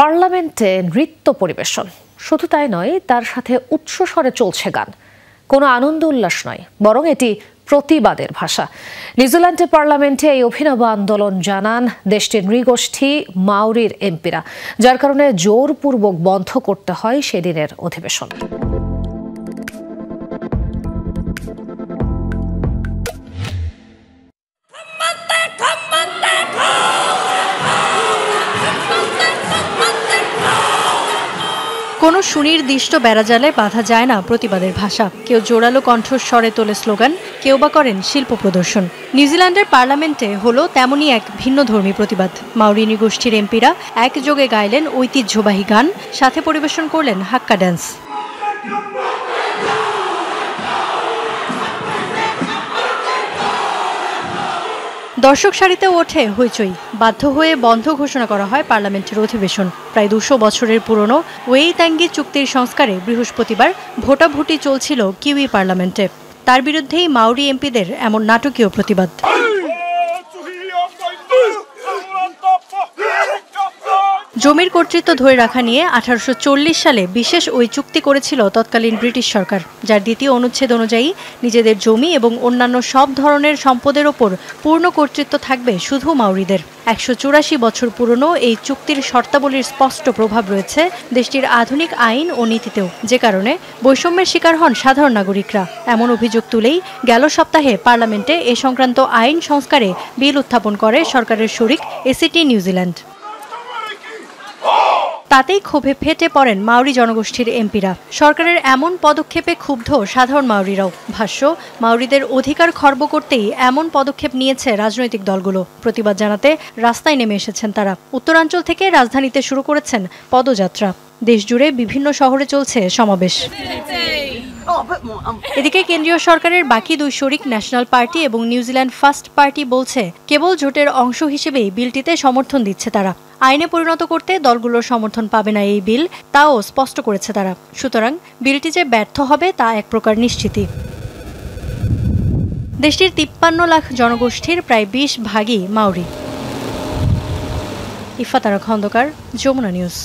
পার্লামেন্টে নৃত্য পরিবেশন, শুধু তাই নয়, তার সাথে উচ্চস্বরে চলছে গান। কোনো আনন্দ উল্লাস নয়, বরং এটি প্রতিবাদের ভাষা। নিউজিল্যান্ডের পার্লামেন্টে এই অভিনব আন্দোলন জানান দেশটির নৃগোষ্ঠী মাওরির এমপিরা, যার কারণে জোরপূর্বক বন্ধ করতে হয় সেদিনের অধিবেশন। কোনো সুনির্দিষ্ট বেড়াজালে বাধা যায় না প্রতিবাদের ভাষা। কেউ জোরালো কণ্ঠস্বরে তোলে স্লোগান, কেউ বা করেন শিল্প প্রদর্শন। নিউজিল্যান্ডের পার্লামেন্টে হলো তেমনই এক ভিন্নধর্মী প্রতিবাদ। মাওরি নৃগোষ্ঠীর এমপিরা একযোগে গাইলেন ঐতিহ্যবাহী গান, সাথে পরিবেশন করলেন হাক্কা ড্যান্স। দর্শক সারিতে ওঠে হইচই। বাধ্য হয়ে বন্ধ ঘোষণা করা হয় পার্লামেন্টের অধিবেশন। প্রায় 200 বছরের পুরনো ওয়েইতাঙ্গি চুক্তির সংস্কারে বৃহস্পতিবার ভোটাভুটি চলছিল কিউই পার্লামেন্টে। তার বিরুদ্ধেই মাওরি এমপিদের এমন নাটকীয় প্রতিবাদ। জমির কর্তৃত্ব ধরে রাখা নিয়ে 1840 সালে বিশেষ ওই চুক্তি করেছিল তৎকালীন ব্রিটিশ সরকার, যার দ্বিতীয় অনুচ্ছেদ অনুযায়ী নিজেদের জমি এবং অন্যান্য সব ধরনের সম্পদের ওপর পূর্ণ কর্তৃত্ব থাকবে শুধু মাওরিদের। 184 বছর পুরনো এই চুক্তির শর্তাবলীর স্পষ্ট প্রভাব রয়েছে দেশটির আধুনিক আইন ও নীতিতেও, যে কারণে বৈষম্যের শিকার হন সাধারণ নাগরিকরা। এমন অভিযোগ তুলেই গেল সপ্তাহে পার্লামেন্টে এ সংক্রান্ত আইন সংস্কারে বিল উত্থাপন করে সরকারের শরিক এসিটি নিউজিল্যান্ড। তাতেই ক্ষোভে ফেটে পড়েন মাওরি জনগোষ্ঠীর এমপিরা। সরকারের এমন পদক্ষেপে ক্ষুব্ধ সাধারণ মাওরিরাও। ভাষ্য, মাওরিদের অধিকার খর্ব করতেই এমন পদক্ষেপ নিয়েছে রাজনৈতিক দলগুলো। প্রতিবাদ জানাতে রাস্তায় নেমে এসেছেন তারা। উত্তরাঞ্চল থেকে রাজধানীতে শুরু করেছেন পদযাত্রা। দেশজুড়ে বিভিন্ন শহরে চলছে সমাবেশ। এদিকে কেন্দ্রীয় সরকারের বাকি দুই শরিক ন্যাশনাল পার্টি এবং নিউজিল্যান্ড ফার্স্ট পার্টি বলছে কেবল জোটের অংশ হিসেবেই বিলটিতে সমর্থন দিচ্ছে তারা। আইনে পরিণত করতে দলগুলোর সমর্থন পাবে না এই বিল, তাও স্পষ্ট করেছে তারা। সুতরাং বিলটি যে ব্যর্থ হবে তা এক প্রকার নিশ্চিতই। দেশটির 53 লাখ জনগোষ্ঠীর প্রায় 20 ভাগই মাওরি। ইফাতারা খন্দকার, যমুনা নিউজ।